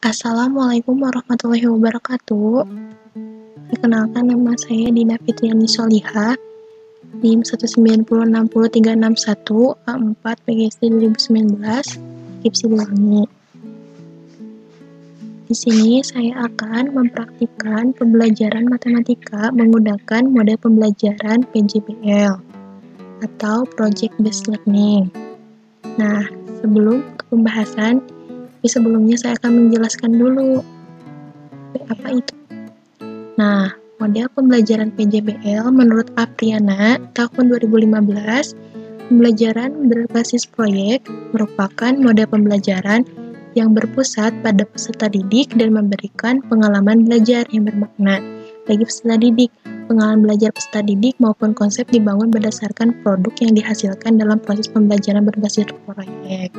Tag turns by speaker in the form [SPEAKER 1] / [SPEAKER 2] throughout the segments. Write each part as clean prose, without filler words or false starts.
[SPEAKER 1] Assalamualaikum warahmatullahi wabarakatuh. Perkenalkan, nama saya Dina Fitriani Solihah, NIM 1906031 A4 PGSD 2019, KIP Siliwangi. Di sini saya akan mempraktikkan pembelajaran matematika menggunakan model pembelajaran PJBL atau Project Based Learning. Nah, sebelum ke pembahasan, sebelumnya saya akan menjelaskan dulu apa itu. Nah, model pembelajaran PJBL menurut Apriana tahun 2015, pembelajaran berbasis proyek merupakan model pembelajaran yang berpusat pada peserta didik dan memberikan pengalaman belajar yang bermakna bagi peserta didik. Pengalaman belajar peserta didik maupun konsep dibangun berdasarkan produk yang dihasilkan dalam proses pembelajaran berbasis proyek.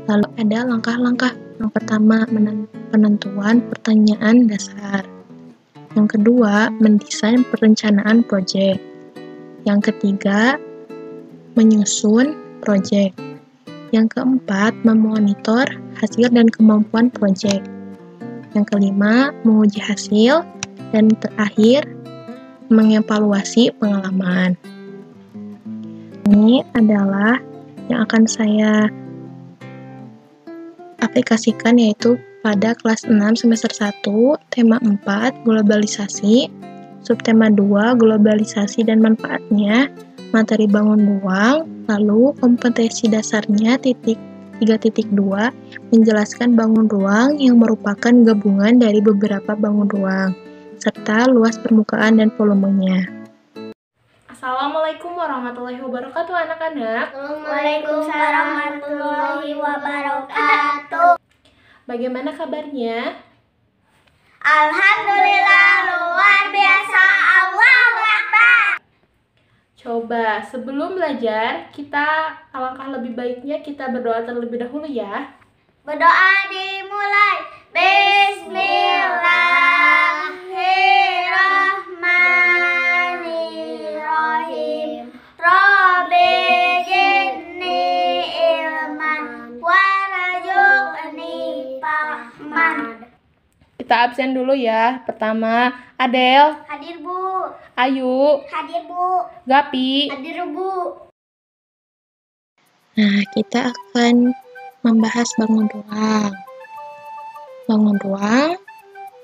[SPEAKER 1] Lalu ada langkah-langkah. Yang pertama, penentuan pertanyaan dasar. Yang kedua, mendesain perencanaan proyek. Yang ketiga, menyusun proyek. Yang keempat, memonitor hasil dan kemampuan proyek. Yang kelima, menguji hasil. Dan terakhir, mengevaluasi pengalaman. Ini adalah yang akan saya aplikasikan, yaitu pada kelas 6 semester 1, tema 4, globalisasi, subtema 2, globalisasi dan manfaatnya, materi bangun ruang, lalu kompetensi dasarnya 3.2, menjelaskan bangun ruang yang merupakan gabungan dari beberapa bangun ruang, serta luas permukaan dan volumenya.
[SPEAKER 2] Assalamualaikum warahmatullahi wabarakatuh anak-anak.
[SPEAKER 3] Waalaikumsalam warahmatullahi wabarakatuh.
[SPEAKER 2] Bagaimana kabarnya?
[SPEAKER 3] Alhamdulillah luar biasa. Allahu Akbar.
[SPEAKER 2] Coba sebelum belajar, alangkah lebih baiknya kita berdoa terlebih dahulu ya.
[SPEAKER 3] Berdoa dimulai. Bismillahirrahmanirrahim. Rabbi zidni ilman warzuqni fahman.
[SPEAKER 2] Kita absen dulu ya. Pertama, Adel,
[SPEAKER 3] Hadir Bu.
[SPEAKER 2] Ayu,
[SPEAKER 3] Hadir Bu.
[SPEAKER 2] Gapi.
[SPEAKER 3] Hadir Bu.
[SPEAKER 1] Nah, kita akan membahas bangun ruang. Bangun ruang,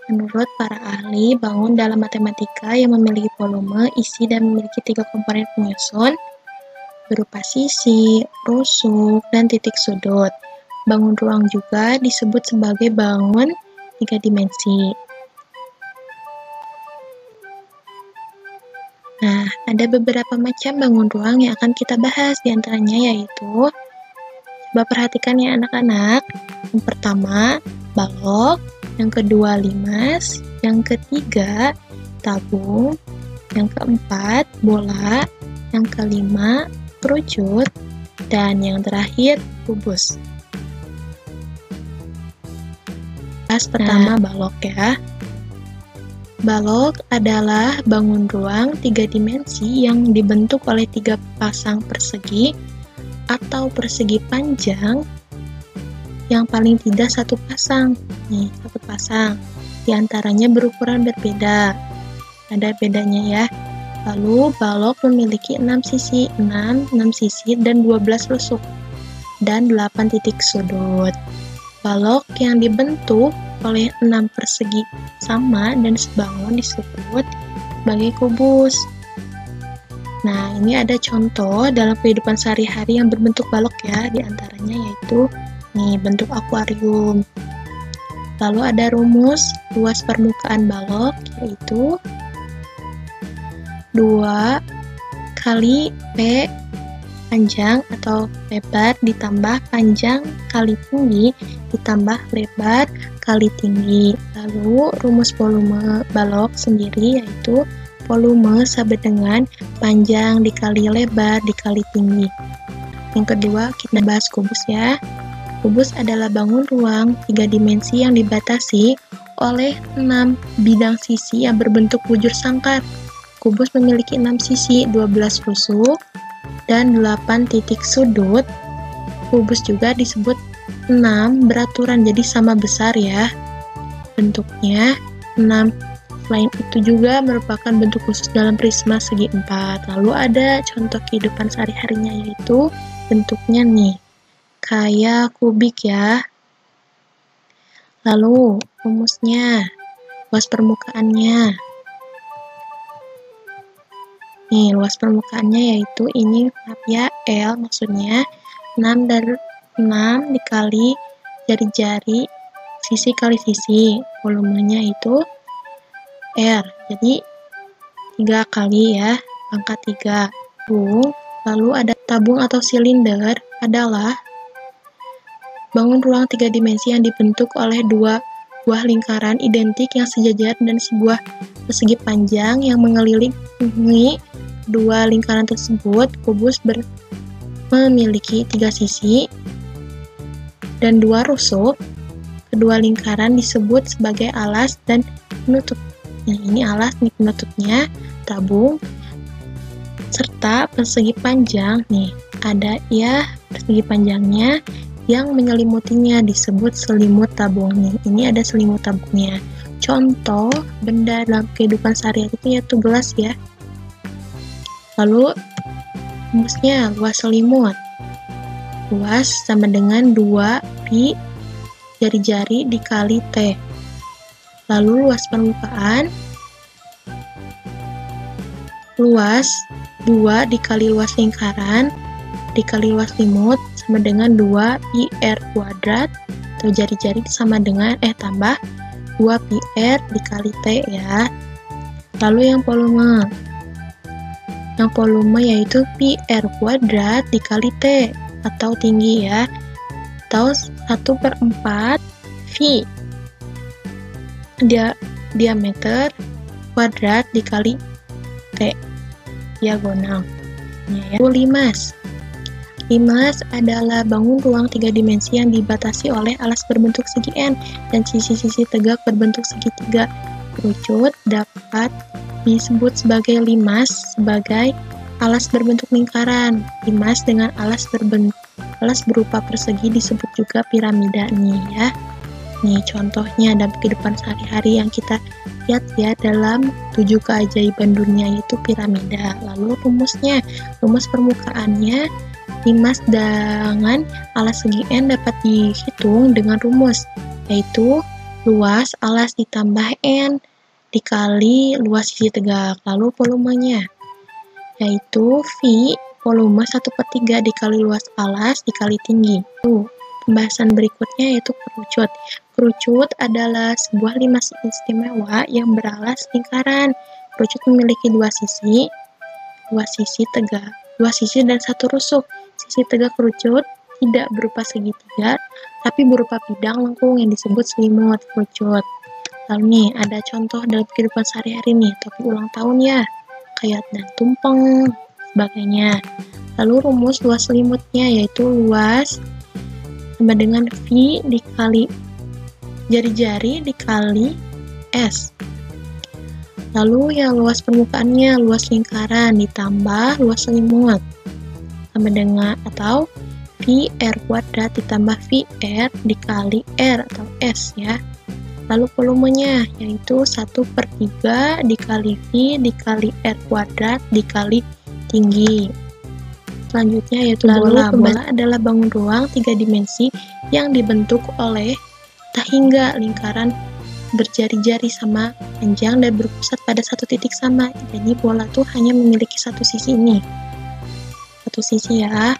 [SPEAKER 1] menurut para ahli, bangun dalam matematika yang memiliki volume, isi, dan memiliki 3 komponen penyusun berupa sisi, rusuk, dan titik sudut. Bangun ruang juga disebut sebagai bangun 3 dimensi. Nah, ada beberapa macam bangun ruang yang akan kita bahas, diantaranya yaitu, coba perhatikan ya anak-anak. Yang pertama, balok. Yang kedua, limas. Yang ketiga, tabung. Yang keempat, bola. Yang kelima, kerucut. Dan yang terakhir, kubus. Bahas pertama, balok ya. Balok adalah bangun ruang 3 dimensi yang dibentuk oleh 3 pasang persegi atau persegi panjang yang paling tidak 1 pasang. Nih, 1 pasang. Di antaranya berukuran berbeda. Ada bedanya ya. Lalu, balok memiliki 6 sisi, 6 sisi dan 12 rusuk dan 8 titik sudut. Balok yang dibentuk oleh 6 persegi sama dan sebangun disebut sebagai kubus. Nah, ini ada contoh dalam kehidupan sehari-hari yang berbentuk balok ya, diantaranya yaitu nih, bentuk akuarium. Lalu ada rumus luas permukaan balok, yaitu 2 kali P panjang atau lebar ditambah panjang kali tinggi ditambah lebar kali tinggi. Lalu rumus volume balok sendiri yaitu volume sama dengan panjang dikali lebar dikali tinggi. Yang kedua, kita bahas kubus ya. Kubus adalah bangun ruang 3 dimensi yang dibatasi oleh 6 bidang sisi yang berbentuk bujur sangkar. Kubus memiliki 6 sisi, 12 rusuk, dan 8 titik sudut. Kubus juga disebut 6 beraturan, jadi sama besar ya bentuknya 6. Selain itu juga merupakan bentuk khusus dalam prisma segi 4. Lalu ada contoh kehidupan sehari-harinya, yaitu bentuknya nih kayak kubik ya. Lalu rumusnya, luas permukaannya. Nih, luas permukaannya yaitu ini ya, L maksudnya 6 dikali jari-jari sisi kali sisi. Volumenya itu R. Jadi 3 kali ya, pangkat 3. Lalu ada tabung atau silinder adalah bangun ruang 3 dimensi yang dibentuk oleh 2 buah lingkaran identik yang sejajar dan sebuah persegi panjang yang mengelilingi dua lingkaran tersebut. Kubus memiliki 3 sisi dan 2 rusuk. Kedua lingkaran disebut sebagai alas dan penutup. Nah, ini alas, ini penutupnya, tabung, serta persegi panjang. Nih, ada ya persegi panjangnya yang menyelimutinya disebut selimut tabung. Nih, ini ada selimut tabungnya. Contoh benda dalam kehidupan sehari-hari itu yaitu gelas ya. Lalu rumusnya, luas selimut. Luas sama dengan 2 pi jari-jari dikali T. Lalu luas permukaan, luas 2 dikali luas lingkaran dikali luas selimut sama dengan 2 pi R kuadrat, atau jari-jari sama dengan tambah 2 pi R dikali T ya. Lalu yang volume. Yang volume yaitu pi R kuadrat dikali T, atau tinggi ya, atau 1/4 V diameter kuadrat dikali T diagonal. Ya. Limas adalah bangun ruang 3 dimensi yang dibatasi oleh alas berbentuk segi N dan sisi-sisi tegak berbentuk segitiga. Kerucut dapat disebut sebagai limas sebagai alas berbentuk lingkaran. Limas dengan alas berupa persegi disebut juga piramida nih ya. Nih contohnya dalam kehidupan sehari-hari yang kita lihat ya dalam 7 keajaiban dunia, yaitu piramida. Lalu rumusnya, rumus permukaannya, limas dengan alas segi N dapat dihitung dengan rumus, yaitu luas alas ditambah N dikali luas sisi tegak. Lalu volumenya, yaitu V volume 1/3 dikali luas alas dikali tinggi. Pembahasan berikutnya yaitu kerucut. Kerucut adalah sebuah limas istimewa yang beralas lingkaran. Kerucut memiliki 2 sisi, 2 sisi dan 1 rusuk. Sisi tegak kerucut tidak berupa segitiga, tapi berupa bidang lengkung yang disebut selimut kerucut. Lalu nih, ada contoh dalam kehidupan sehari-hari nih, topi ulang tahun ya, kayak dan tumpeng, sebagainya. Lalu rumus luas selimutnya yaitu luas sama dengan V dikali jari-jari dikali S. Lalu yang luas permukaannya, luas lingkaran ditambah luas selimut sama dengan atau V R kuadrat ditambah V R dikali R atau S ya. Lalu volumenya yaitu 1/3 dikali V dikali R kuadrat dikali tinggi. Selanjutnya yaitu bola. Bola adalah bangun ruang 3 dimensi yang dibentuk oleh tak hingga lingkaran berjari-jari sama panjang dan berpusat pada satu titik sama. Jadi bola tuh hanya memiliki satu sisi ini, satu sisi ya.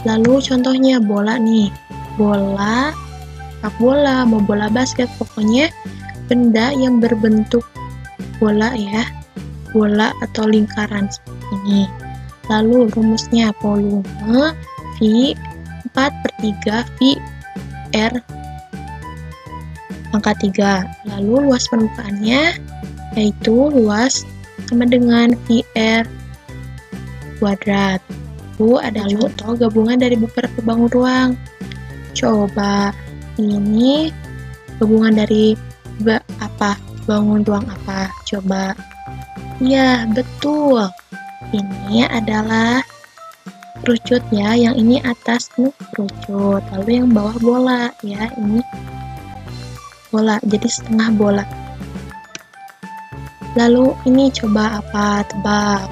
[SPEAKER 1] Lalu contohnya bola nih, bola, sepak bola, mau bola basket, pokoknya benda yang berbentuk bola ya, bola atau lingkaran seperti ini. Lalu rumusnya, volume V 4/3 V R pangkat 3. Lalu luas permukaannya yaitu luas sama dengan V R kuadrat. Itu adalah contoh gabungan dari beberapa bangun ruang. Coba ini gabungan dari bangun ruang apa? Coba. Ya, betul. Ini adalah kerucut ya, yang ini atas kerucut, lalu yang bawah bola ya, ini bola, jadi setengah bola. Lalu ini coba apa? Tebak.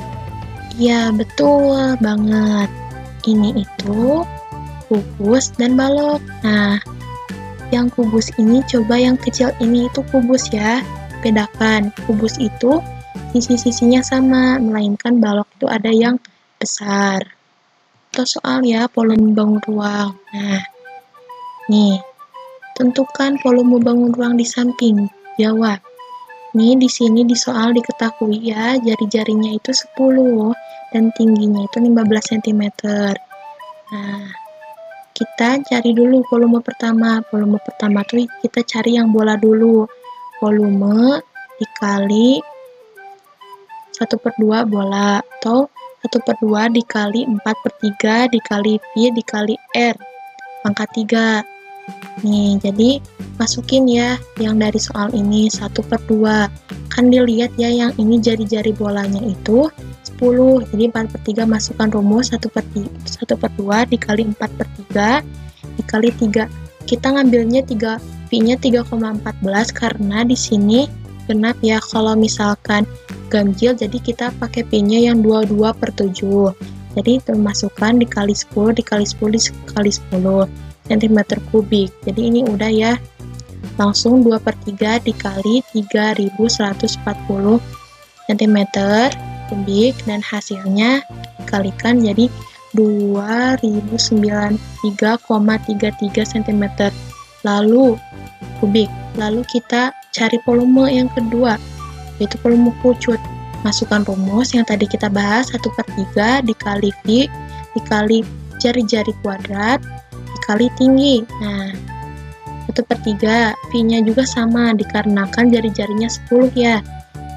[SPEAKER 1] Iya, betul banget. Ini itu kubus dan balok. Nah, yang kubus ini coba yang kecil ini itu kubus ya. Bedakan, kubus itu sisi-sisinya sama, melainkan balok itu ada yang besar. Atau soal ya, volume bangun ruang. Nah, nih, tentukan volume bangun ruang di samping. Jawab. Nih, di sini di soal diketahui ya, jari-jarinya itu 10 dan tingginya itu 15 cm. Nah, kita cari dulu volume pertama. Volume pertama tuh kita cari yang bola dulu. Volume dikali 1/2 bola, atau 1/2 dikali 4/3 dikali V dikali R pangkat 3. Nih, jadi masukin ya yang dari soal ini 1/2. Kan dilihat ya yang ini jari-jari bolanya itu 10. Jadi 4/3 masukkan rumus 1/2 dikali 4/3 dikali 3. Kita ngambilnya V-nya 3,14 karena di sini genap ya. Kalau misalkan ganjil jadi kita pakai V-nya yang 22/7. Jadi itu masukkan dikali 10 dikali 10 dikali 10 cm kubik. Jadi ini udah ya. Langsung 2/3 dikali 3140 cm kubik dan hasilnya dikalikan jadi 2093,33 cm lalu kubik. Lalu kita cari volume yang kedua, yaitu volume kerucut. Masukkan rumus yang tadi kita bahas 1/3 dikali V dikali jari-jari kuadrat dikali tinggi. Nah, 1/3 V-nya juga sama dikarenakan jari-jarinya 10 ya.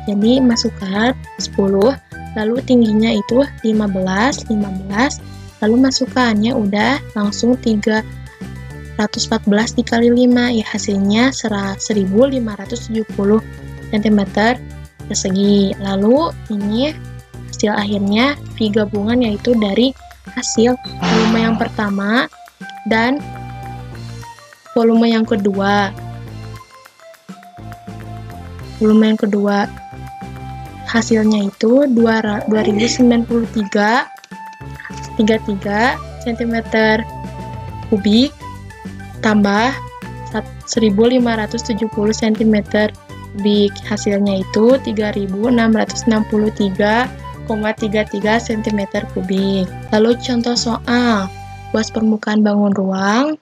[SPEAKER 1] Jadi masukkan 10, lalu tingginya itu 15, lalu masukkannya udah langsung 314 dikali 5 ya, hasilnya 1570 cm persegi. Lalu ini hasil akhirnya V gabungan, yaitu dari hasil volume yang pertama dan volume yang kedua. Volume yang kedua hasilnya itu 2093,33 cm kubik tambah 1570 cm kubik. Hasilnya itu 3663,33 cm kubik. Lalu contoh soal luas permukaan bangun ruang.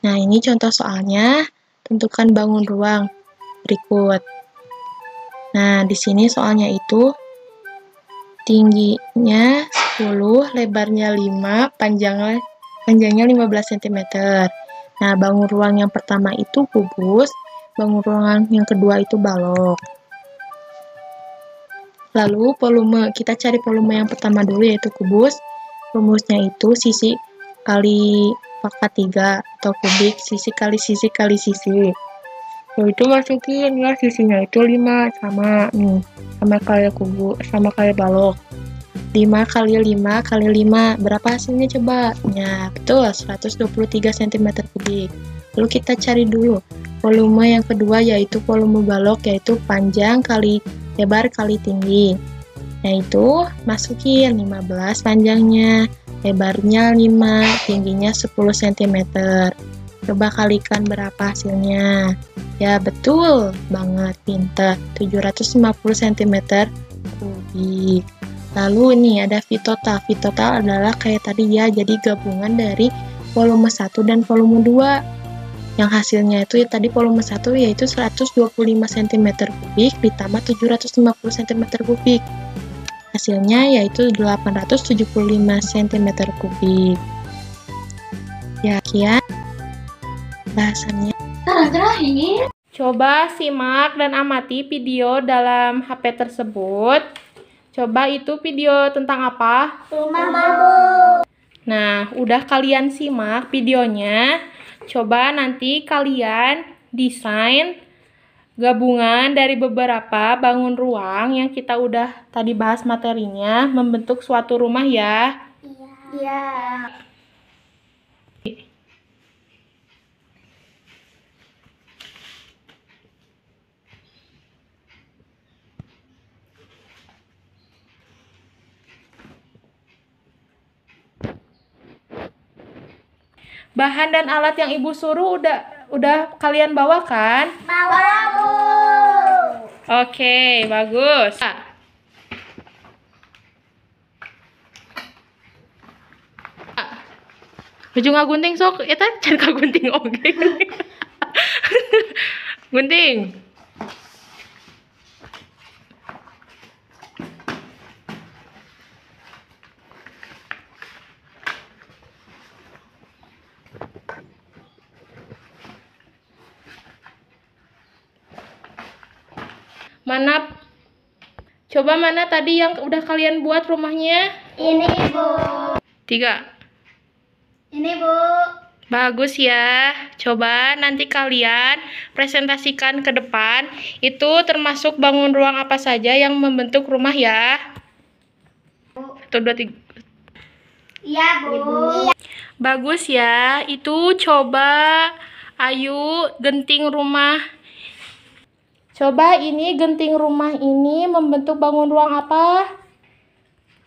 [SPEAKER 1] Nah, ini contoh soalnya. Tentukan bangun ruang berikut. Nah, di sini soalnya itu tingginya 10, lebarnya 5, panjangnya 15 cm. Nah, bangun ruang yang pertama itu kubus, bangun ruang yang kedua itu balok. Lalu volume, kita cari volume yang pertama dulu, yaitu kubus. Rumusnya itu sisi kali pangkat 3 atau kubik, sisi kali sisi kali sisi. Lalu itu masukin ya, sisinya itu 5 sama nih, sama kali kubus, sama kali balok. 5 kali 5 kali 5, berapa hasilnya coba? Ya, betul, 123 cm kubik. Lalu kita cari dulu volume yang kedua, yaitu volume balok, yaitu panjang kali lebar kali tinggi. Yaitu masukin 15 panjangnya, lebarnya 5, tingginya 10 cm. Coba kalikan berapa hasilnya. Ya, betul banget, pintar, 750 cm kubik. Lalu ini ada V total. V total adalah kayak tadi ya, jadi gabungan dari volume 1 dan volume 2. Yang hasilnya itu ya tadi volume 1 yaitu 125 cm kubik ditambah 750 cm kubik. Hasilnya yaitu 875 cm kubik. Ya, sekian bahasannya.
[SPEAKER 2] Coba simak dan amati video dalam HP tersebut. Coba itu video tentang apa?
[SPEAKER 3] Rumah bambu.
[SPEAKER 2] Nah, udah kalian simak videonya. Coba nanti kalian desain gabungan dari beberapa bangun ruang yang kita udah tadi bahas materinya membentuk suatu rumah ya.
[SPEAKER 3] Iya. Ya.
[SPEAKER 2] Bahan dan alat yang Ibu suruh udah kalian bawa kan?
[SPEAKER 3] Bawa, Bu.
[SPEAKER 2] Oke, bagus. Ujung ngagunting sok, eta can kagunting oge. Gunting. Mana? Coba mana tadi yang udah kalian buat rumahnya?
[SPEAKER 3] Ini, Bu.
[SPEAKER 2] 3.
[SPEAKER 3] Ini, Bu.
[SPEAKER 2] Bagus ya. Coba nanti kalian presentasikan ke depan. Itu termasuk bangun ruang apa saja yang membentuk rumah ya. 1, 2, 3.
[SPEAKER 3] Iya, Bu.
[SPEAKER 2] Bagus ya. Itu coba ayo genting rumah. Coba ini genting rumah ini membentuk bangun ruang apa?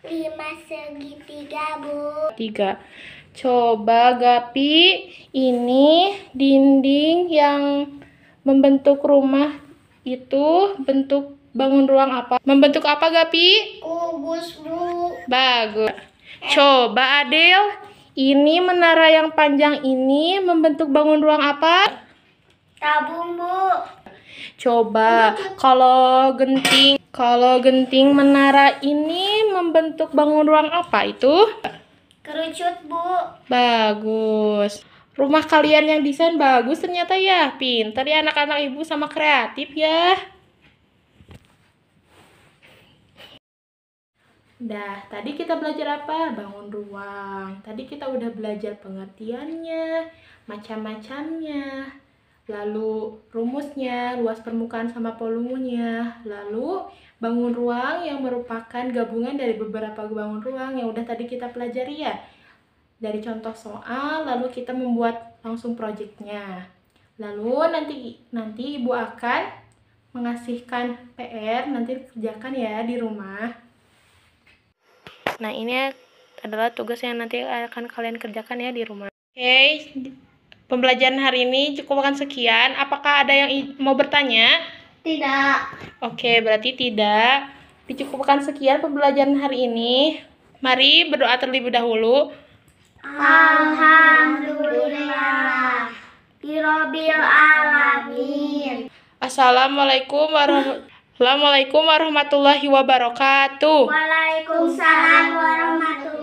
[SPEAKER 3] 5 segitiga, Bu.
[SPEAKER 2] 3. Coba Gapi, ini dinding yang membentuk rumah itu bentuk bangun ruang apa? Membentuk apa Gapi?
[SPEAKER 3] Kubus, Bu.
[SPEAKER 2] Bagus. Coba Adel, ini menara yang panjang ini membentuk bangun ruang apa?
[SPEAKER 3] Tabung, Bu.
[SPEAKER 2] Coba kalau genting menara ini membentuk bangun ruang apa itu?
[SPEAKER 3] Kerucut, Bu.
[SPEAKER 2] Bagus. Rumah kalian yang desain bagus ternyata ya. Pintar ya anak-anak Ibu sama kreatif ya. Dah, tadi kita belajar apa? Bangun ruang. Tadi kita udah belajar pengertiannya, macam-macamnya, lalu rumusnya, luas permukaan sama volumenya, lalu bangun ruang yang merupakan gabungan dari beberapa bangun ruang yang udah tadi kita pelajari ya. Dari contoh soal, lalu kita membuat langsung proyeknya. Lalu nanti Ibu akan mengasihkan PR, nanti kerjakan ya di rumah. Nah, ini adalah tugas yang nanti akan kalian kerjakan ya di rumah. Oke, pembelajaran hari ini cukup akan sekian. Apakah ada yang mau bertanya?
[SPEAKER 3] Tidak.
[SPEAKER 2] Oke, berarti tidak. Dicukupkan sekian pembelajaran hari ini. Mari berdoa terlebih dahulu.
[SPEAKER 3] Alhamdulillah. Birobbil alamin.
[SPEAKER 2] Assalamualaikum warahmatullahi wabarakatuh.
[SPEAKER 3] Waalaikumsalam warahmatullahi